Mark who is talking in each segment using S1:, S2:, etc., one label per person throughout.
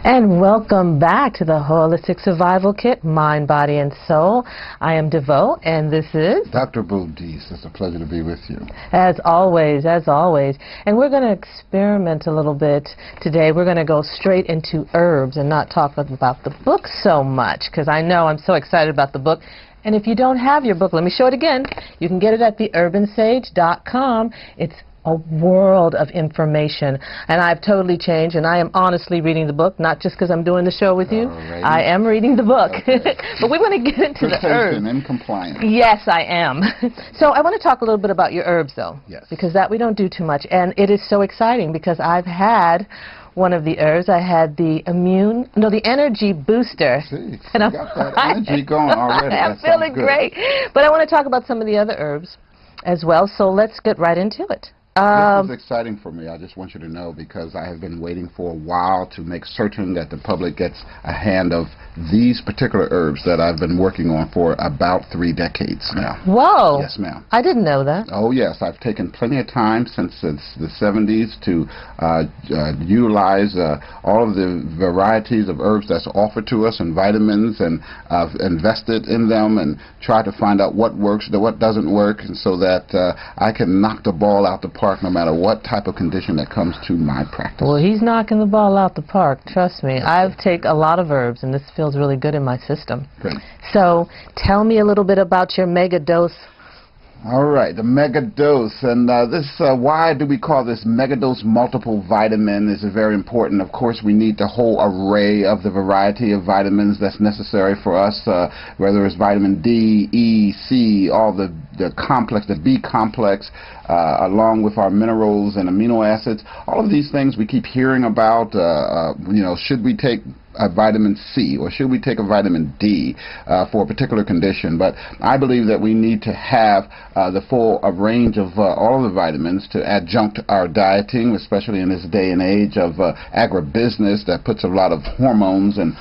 S1: And welcome back to the Holistic Survival Kit, Mind, Body, and Soul. I am DeVoe, and this is
S2: Dr. Bodhise. It's a pleasure to be with you.
S1: As always, as always. And we're going to experiment a little bit today. We're going to go straight into herbs and not talk about the book so much, because I know I'm so excited about the book. And if you don't have your book, let me show it again. You can get it at theurbansage.com. It's a world of information, and I've totally changed, and I am honestly reading the book, not just because I'm doing the show with you.
S2: Alrighty.
S1: I am reading the book.
S2: Okay.
S1: But we want to get into the herbs.
S2: And compliance.
S1: Yes, I am. So I want to talk a little bit about your herbs, though.
S2: Yes.
S1: Because that we don't do too much, and it is so exciting because I've had one of the herbs. I had the the energy booster.
S2: See,
S1: and
S2: you got that energy going already.
S1: I'm
S2: That
S1: feeling
S2: sounds good.
S1: great. But I want to talk about some of the other herbs as well, so let's get right into it.
S2: This is exciting for me. I just want you to know, because I have been waiting for a while to make certain that the public gets a hand of these particular herbs that I've been working on for about 3 decades now.
S1: Whoa.
S2: Yes, ma'am.
S1: I didn't know that.
S2: Oh, yes. I've taken plenty of time since the 70s to utilize all of the varieties of herbs that's offered to us and vitamins, and I've invested in them and tried to find out what works, what doesn't work, and so that I can knock the ball out the park no matter what type of condition that comes to my practice.
S1: Well, he's knocking the ball out the park, trust me. I've taken a lot of herbs, and this feels really good in my system.
S2: Good.
S1: So tell me a little bit about your mega dose.
S2: All right, the mega dose, and why do we call this mega dose multiple vitamin is very important. Of course, we need the whole array of the variety of vitamins that's necessary for us, whether it's vitamin D, E, C, all the complex, the B complex, along with our minerals and amino acids. All of these things we keep hearing about. Should we take a vitamin C or should we take a vitamin D for a particular condition? But I believe that we need to have the full range of all of the vitamins to adjunct our dieting, especially in this day and age of agribusiness that puts a lot of hormones and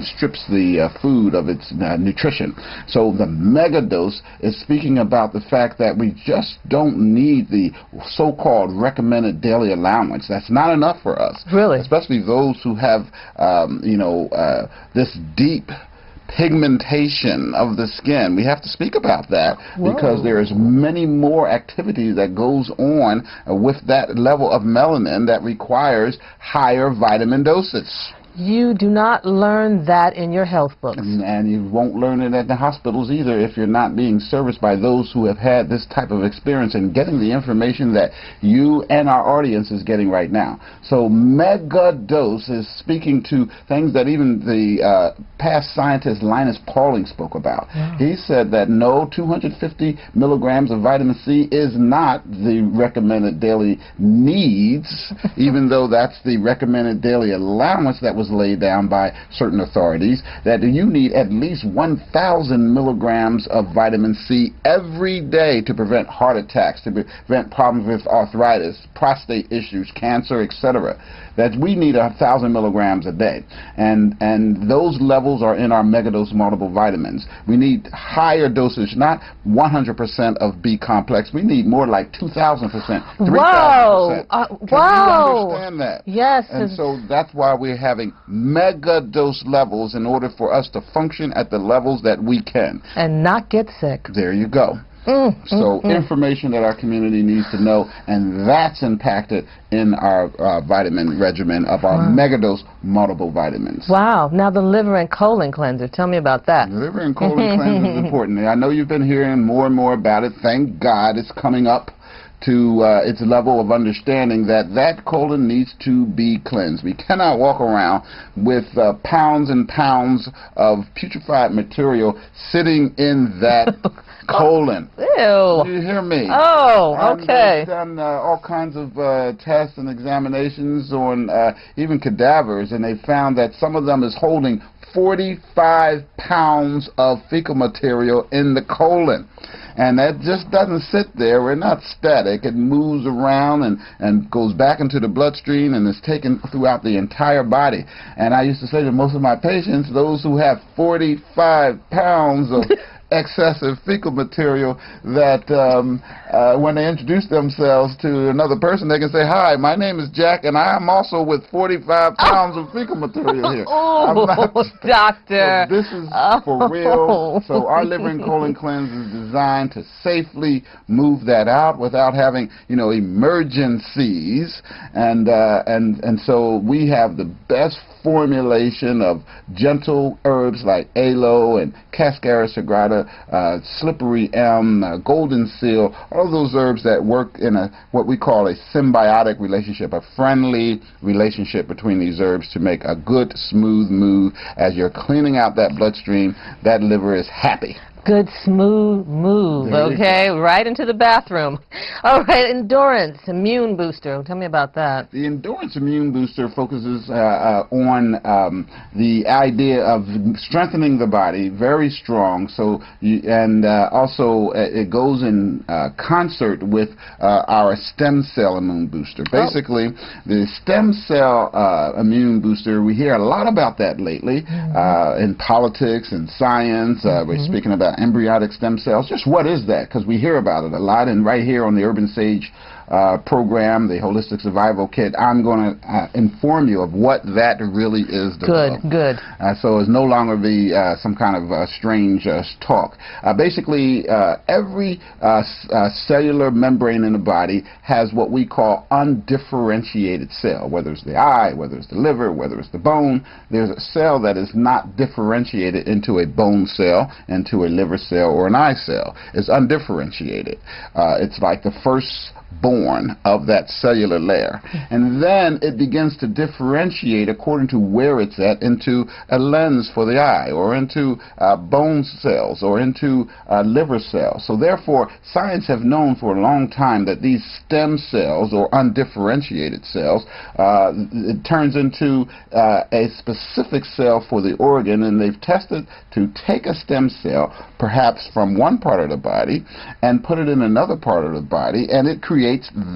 S2: strips the food of its nutrition. So the mega dose is speaking about the fact that we just don't need the so-called recommended daily allowance. That's not enough for us.
S1: Really?
S2: Especially those who have this deep pigmentation of the skin. We have to speak about that. Whoa. Because there is many more activity that goes on with that level of melanin that requires higher vitamin doses.
S1: You do not learn that in your health books.
S2: And you won't learn it at the hospitals either if you're not being serviced by those who have had this type of experience and getting the information that you and our audience is getting right now. So mega dose is speaking to things that even the past scientist Linus Pauling spoke about. Wow. He said that no, 250 milligrams of vitamin C is not the recommended daily needs, even though that's the recommended daily allowance that was laid down by certain authorities, that you need at least 1,000 milligrams of vitamin C every day to prevent heart attacks, to prevent problems with arthritis, prostate issues, cancer, etc. That we need 1,000 milligrams a day, and those levels are in our megadose multiple vitamins. We need higher dosage, not 100% of B complex. We need more like 2,000%, 3,000%.
S1: Whoa!
S2: Can
S1: whoa!
S2: you understand that?
S1: Yes.
S2: And so that's why we're having mega dose levels in order for us to function at the levels that we can.
S1: And not get sick.
S2: There you go. Information that our community needs to know, and that's impacted in our vitamin regimen of our megadose multiple vitamins.
S1: Wow. Now the liver and colon cleanser. Tell me about that.
S2: The liver and colon cleanser is important. I know you've been hearing more and more about it. Thank God it's coming up to its level of understanding that colon needs to be cleansed. We cannot walk around with pounds and pounds of putrefied material sitting in that colon.
S1: Ew.
S2: Do you hear me?
S1: Oh, okay.
S2: I've done all kinds of tests and examinations on even cadavers, and they found that some of them is holding 45 pounds of fecal material in the colon. And that just doesn't sit there. We're not static. It moves around and goes back into the bloodstream and is taken throughout the entire body. And I used to say to most of my patients, those who have 45 pounds of excessive fecal material that when they introduce themselves to another person, they can say, "Hi, my name is Jack, and I am also with 45 pounds of fecal material here."
S1: Oh, doctor.
S2: So this is for real. So our liver and colon cleanse is designed to safely move that out without having, you know, emergencies. And so we have the best formulation of gentle herbs like aloe and cascara sagrada, slippery elm, golden seal, all those herbs that work in what we call a symbiotic relationship, a friendly relationship between these herbs to make a good, smooth move. As you're cleaning out that bloodstream, that liver is happy.
S1: Good, smooth move, okay? Right into the bathroom. All right, endurance, immune booster. Tell me about that.
S2: The endurance immune booster focuses on the idea of strengthening the body, very strong. So, also it goes in concert with our stem cell immune booster. Basically, the stem cell immune booster, we hear a lot about that lately in politics and science. We're speaking about embryonic stem cells. Just what is that? Because we hear about it a lot, and right here on the Urban Sage program, the Holistic Survival Kit, I'm going to inform you of what that really is.
S1: Good.
S2: So it's no longer be some kind of strange talk. Basically, every cellular membrane in the body has what we call undifferentiated cell. Whether it's the eye, whether it's the liver, whether it's the bone, there's a cell that is not differentiated into a bone cell, into a liver cell, or an eye cell. It's undifferentiated. It's like the first born of that cellular layer, and then it begins to differentiate according to where it's at into a lens for the eye, or into bone cells, or into liver cells. So therefore, science have known for a long time that these stem cells, or undifferentiated cells, it turns into a specific cell for the organ, and they've tested to take a stem cell, perhaps from one part of the body, and put it in another part of the body, and it creates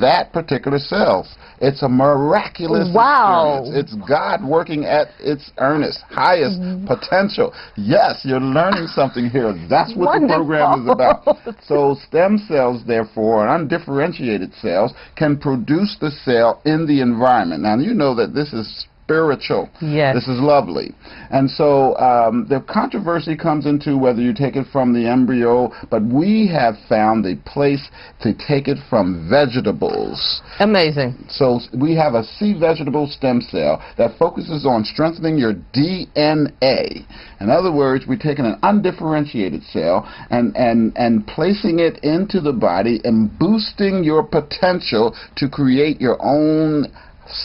S2: that particular cells. It's a miraculous experience. It's God working at its earnest, highest potential. Yes, you're learning something here. That's what the program is about. So stem cells, therefore, undifferentiated cells, can produce the cell in the environment. Now, you know that this is spiritual.
S1: Yes.
S2: This is lovely. And so the controversy comes into whether you take it from the embryo, but we have found a place to take it from vegetables.
S1: Amazing.
S2: So we have a sea vegetable stem cell that focuses on strengthening your DNA. In other words, we're taking an undifferentiated cell and placing it into the body and boosting your potential to create your own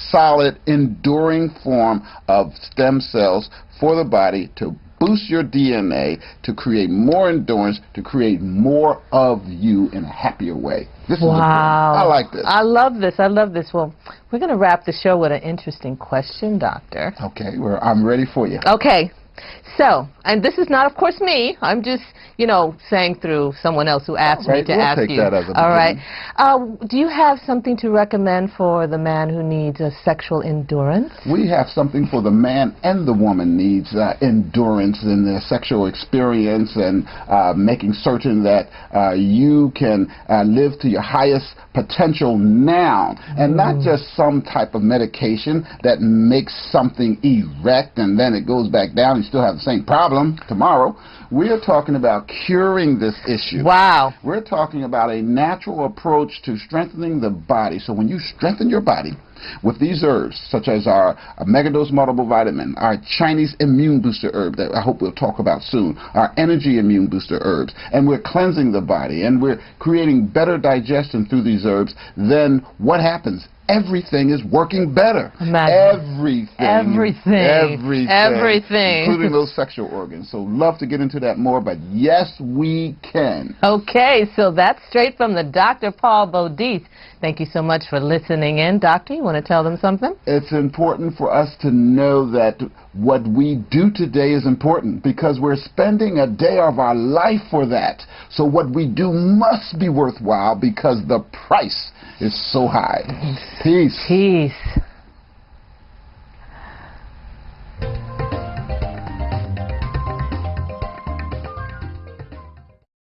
S2: solid, enduring form of stem cells for the body to boost your DNA, to create more endurance, to create more of you in a happier way. This is I like this.
S1: I love this. I love this. Well, we're going to wrap the show with an interesting question, Doctor.
S2: Okay, I'm ready for you.
S1: Okay. So, and this is not, of course, me. I'm just, you know, saying through someone else who asked me to ask you.
S2: We'll take that as a
S1: All right. Do you have something to recommend for the man who needs a sexual endurance?
S2: We have something for the man and the woman needs endurance in their sexual experience, and making certain that you can live to your highest potential now, and not just some type of medication that makes something erect and then it goes back down. You still have the same problem tomorrow. We're talking about curing this issue.
S1: Wow.
S2: We're talking about a natural approach to strengthening the body. So when you strengthen your body with these herbs, such as our megadose multiple vitamin, our Chinese immune booster herb that I hope we'll talk about soon, our energy immune booster herbs, and we're cleansing the body, and we're creating better digestion through these herbs, then what happens? Everything is working better.
S1: Imagine. Everything.
S2: Including those sexual organs. So love to get into that more, but yes, we can.
S1: Okay, so that's straight from the Dr. Paul Bodhise. Thank you so much for listening in. Doctor, you want to tell them something?
S2: It's important for us to know that what we do today is important, because we're spending a day of our life for that. So what we do must be worthwhile, because the price is so high. Peace.
S1: Peace.